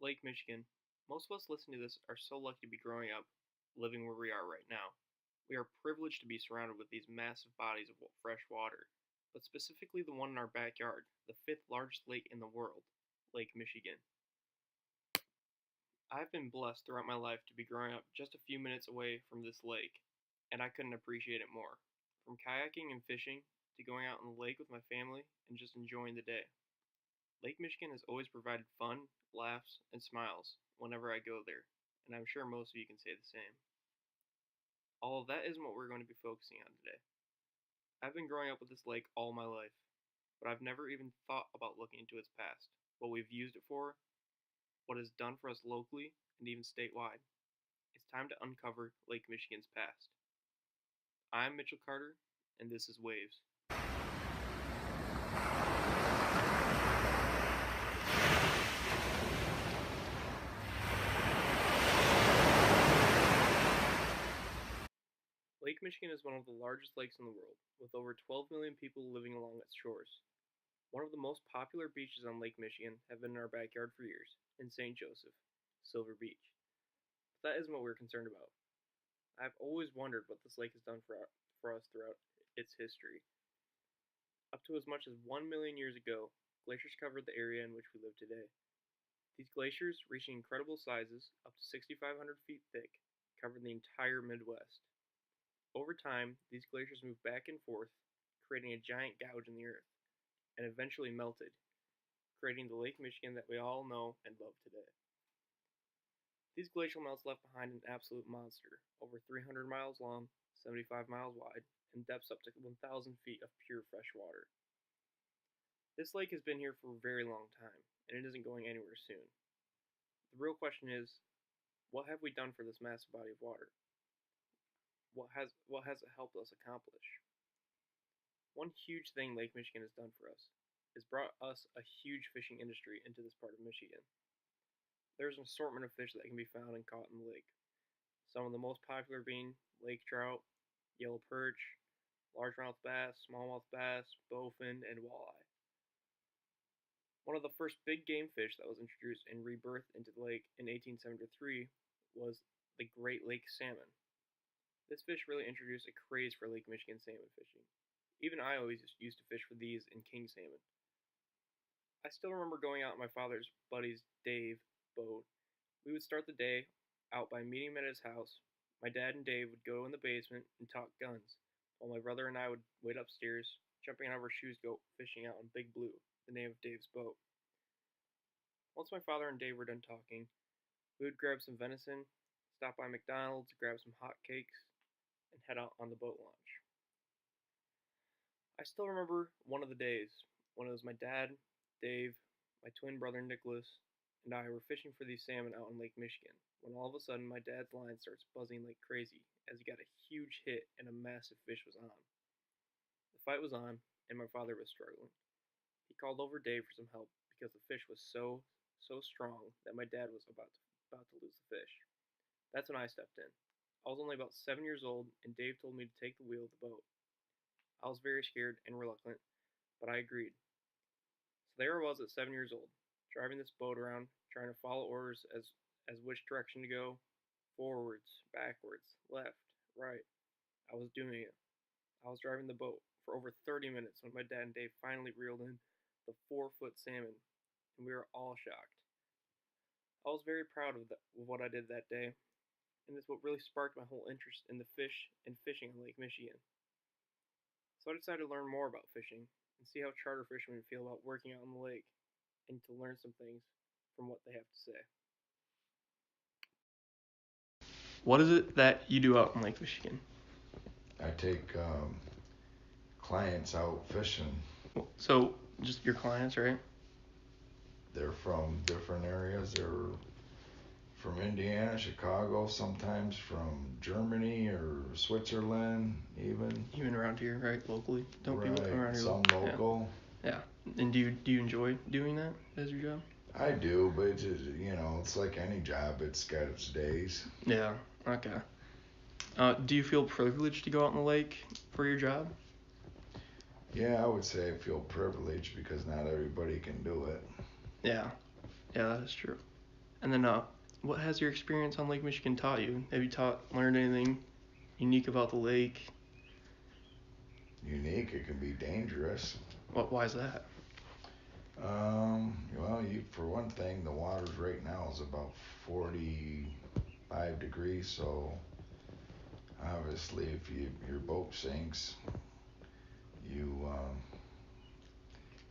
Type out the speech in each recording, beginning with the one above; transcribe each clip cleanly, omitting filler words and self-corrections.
Lake Michigan. Most of us listening to this are so lucky to be growing up, living where we are right now. We are privileged to be surrounded with these massive bodies of fresh water, but specifically the one in our backyard, the fifth largest lake in the world, Lake Michigan. I've been blessed throughout my life to be growing up just a few minutes away from this lake, and I couldn't appreciate it more. From kayaking and fishing to going out on the lake with my family and just enjoying the day. Lake Michigan has always provided fun, laughs, and smiles whenever I go there, and I'm sure most of you can say the same. All of that isn't what we're going to be focusing on today. I've been growing up with this lake all my life, but I've never even thought about looking into its past, what we've used it for, what it's done for us locally, and even statewide. It's time to uncover Lake Michigan's past. I'm Mitchell Carter, and this is Waves. Lake Michigan is one of the largest lakes in the world, with over 12 million people living along its shores. One of the most popular beaches on Lake Michigan have been in our backyard for years, in St. Joseph, Silver Beach. But that isn't what we're concerned about. I've always wondered what this lake has done for us throughout its history. Up to as much as 1 million years ago, glaciers covered the area in which we live today. These glaciers, reaching incredible sizes, up to 6,500 feet thick, covered the entire Midwest. Over time, these glaciers moved back and forth, creating a giant gouge in the earth, and eventually melted, creating the Lake Michigan that we all know and love today. These glacial melts left behind an absolute monster, over 300 miles long, 75 miles wide, and depths up to 1,000 feet of pure fresh water. This lake has been here for a very long time, and it isn't going anywhere soon. The real question is, what have we done for this massive body of water? What has it helped us accomplish? One huge thing Lake Michigan has done for us is brought us a huge fishing industry into this part of Michigan. There's an assortment of fish that can be found and caught in the lake. Some of the most popular being lake trout, yellow perch, largemouth bass, smallmouth bass, bowfin, and walleye. One of the first big game fish that was introduced and rebirthed into the lake in 1873 was the Great Lake salmon. This fish really introduced a craze for Lake Michigan salmon fishing. Even I always used to fish for these and king salmon. I still remember going out in my father's buddy's Dave boat. We would start the day out by meeting him at his house. My dad and Dave would go in the basement and talk guns, while my brother and I would wait upstairs, jumping out of our shoes to go fishing out on Big Blue, the name of Dave's boat. Once my father and Dave were done talking, we would grab some venison, stop by McDonald's, grab some hot cakes, and head out on the boat launch. I still remember one of the days when it was my dad, Dave, my twin brother Nicholas, and I were fishing for these salmon out in Lake Michigan, when all of a sudden my dad's line starts buzzing like crazy as he got a huge hit and a massive fish was on. The fight was on, and my father was struggling. He called over Dave for some help because the fish was so strong that my dad was about to lose the fish. That's when I stepped in. I was only about 7 years old, and Dave told me to take the wheel of the boat. I was very scared and reluctant, but I agreed. So there I was at 7 years old, driving this boat around, trying to follow orders as which direction to go, forwards, backwards, left, right. I was doing it. I was driving the boat for over 30 minutes when my dad and Dave finally reeled in the 4 foot salmon, and we were all shocked. I was very proud of what I did that day, and it's what really sparked my whole interest in the fish and fishing on Lake Michigan. So I decided to learn more about fishing and see how charter fishermen feel about working out on the lake and to learn some things from what they have to say. What is it that you do out in Lake Michigan? I take clients out fishing. So, just your clients, right? They're from different areas. They're from Indiana, Chicago, sometimes from Germany or Switzerland, even. Even around here, right? Locally? Don't Right, people around here? some local. Yeah. And do you enjoy doing that as your job? I do, but it's just, it's like any job. It's got its days. Yeah. Okay. Do you feel privileged to go out on the lake for your job? Yeah, I would say I feel privileged because not everybody can do it. Yeah. Yeah, that is true. And then, what has your experience on Lake Michigan taught you? Have you learned anything unique about the lake? Unique, it can be dangerous. Why is that? Well, for one thing, the water's right now is about 45 degrees, so obviously, if your boat sinks, you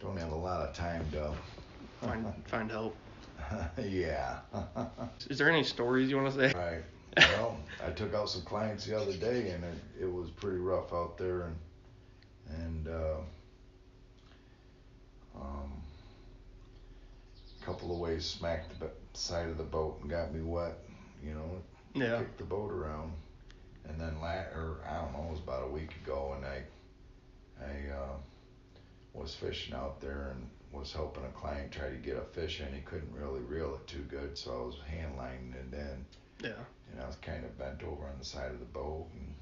don't have a lot of time to find help. Yeah. Is there any stories you want to say? Right. Well, I took out some clients the other day, and it was pretty rough out there, and a couple of waves smacked the side of the boat and got me wet. Yeah. Kicked the boat around, and then or I don't know, it was about a week ago, and I was fishing out there and was helping a client try to get a fish in. He couldn't really reel it too good, so I was hand lining it in. Yeah. And I was kind of bent over on the side of the boat, and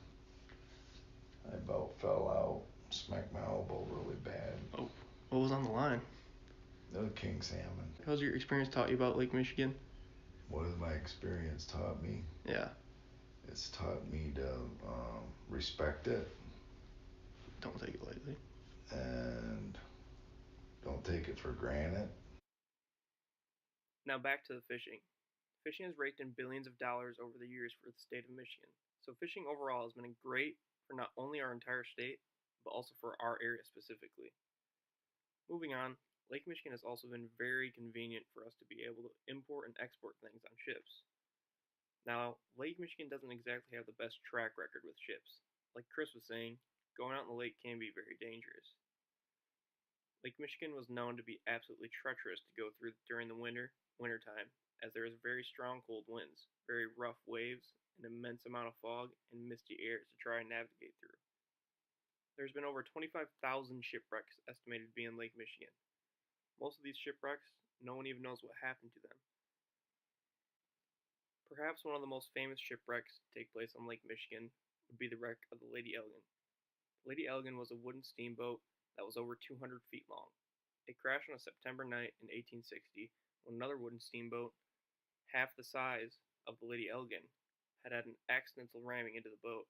I about fell out, smacked my elbow really bad. Oh, what was on the line? The king salmon. How's your experience taught you about Lake Michigan? What has my experience taught me? Yeah. It's taught me to respect it. Don't take it lightly. And don't take it for granted. Now back to the fishing. Fishing has raked in billions of dollars over the years for the state of Michigan. So fishing overall has been great for not only our entire state, but also for our area specifically. Moving on, Lake Michigan has also been very convenient for us to be able to import and export things on ships. Now, Lake Michigan doesn't exactly have the best track record with ships. Like Chris was saying, going out in the lake can be very dangerous. Lake Michigan was known to be absolutely treacherous to go through during the wintertime, as there is very strong cold winds, very rough waves, an immense amount of fog, and misty airs to try and navigate through. There's been over 25,000 shipwrecks estimated to be in Lake Michigan. Most of these shipwrecks, no one even knows what happened to them. Perhaps one of the most famous shipwrecks to take place on Lake Michigan would be the wreck of the Lady Elgin. The Lady Elgin was a wooden steamboat that was over 200 feet long. It crashed on a September night in 1860 when another wooden steamboat, half the size of the Lady Elgin, had an accidental ramming into the boat.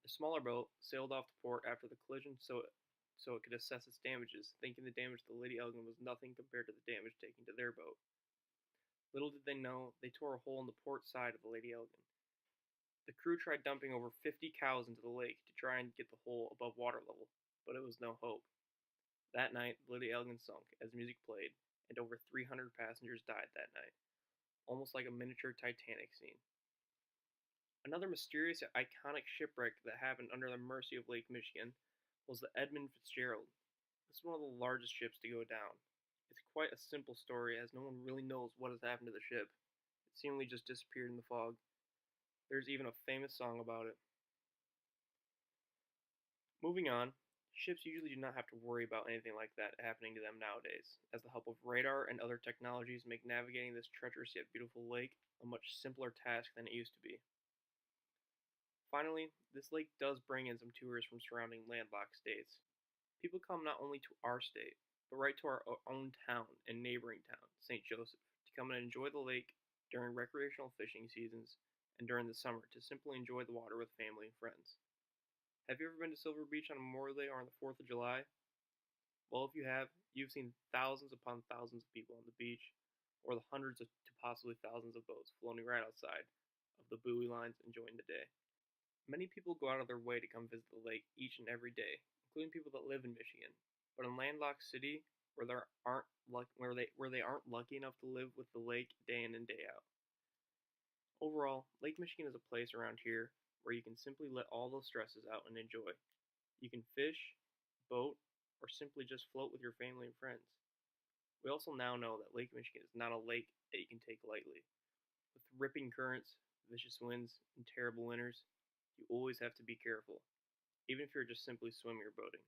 The smaller boat sailed off the port after the collision so it could assess its damages, thinking the damage to the Lady Elgin was nothing compared to the damage taken to their boat. Little did they know, they tore a hole in the port side of the Lady Elgin. The crew tried dumping over 50 cows into the lake to try and get the hole above water level, but it was no hope. That night, the Lady Elgin sunk as music played, and over 300 passengers died that night, almost like a miniature Titanic scene. Another mysterious yet iconic shipwreck that happened under the mercy of Lake Michigan was the Edmund Fitzgerald. This is one of the largest ships to go down. It's quite a simple story as no one really knows what has happened to the ship. It seemingly just disappeared in the fog. There's even a famous song about it. Moving on, ships usually do not have to worry about anything like that happening to them nowadays, as the help of radar and other technologies make navigating this treacherous yet beautiful lake a much simpler task than it used to be. Finally, this lake does bring in some tourists from surrounding landlocked states. People come not only to our state, but right to our own town and neighboring town, St. Joseph, to come and enjoy the lake during recreational fishing seasons and during the summer to simply enjoy the water with family and friends. Have you ever been to Silver Beach on Memorial Day or on the 4th of July? Well, if you have, you've seen thousands upon thousands of people on the beach, or the hundreds to possibly thousands of boats floating right outside of the buoy lines enjoying the day. Many people go out of their way to come visit the lake each and every day, including people that live in Michigan. But in landlocked city, where they aren't lucky enough to live with the lake day in and day out. Overall, Lake Michigan is a place around here where you can simply let all those stresses out and enjoy. You can fish, boat, or simply just float with your family and friends. We also now know that Lake Michigan is not a lake that you can take lightly. With ripping currents, vicious winds, and terrible winters, you always have to be careful. Even if you're just simply swimming or boating,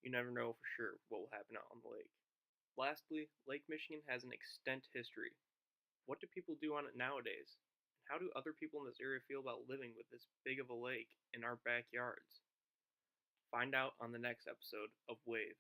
you never know for sure what will happen out on the lake. Lastly, Lake Michigan has an extent history. What do people do on it nowadays? And how do other people in this area feel about living with this big of a lake in our backyards? Find out on the next episode of Waves.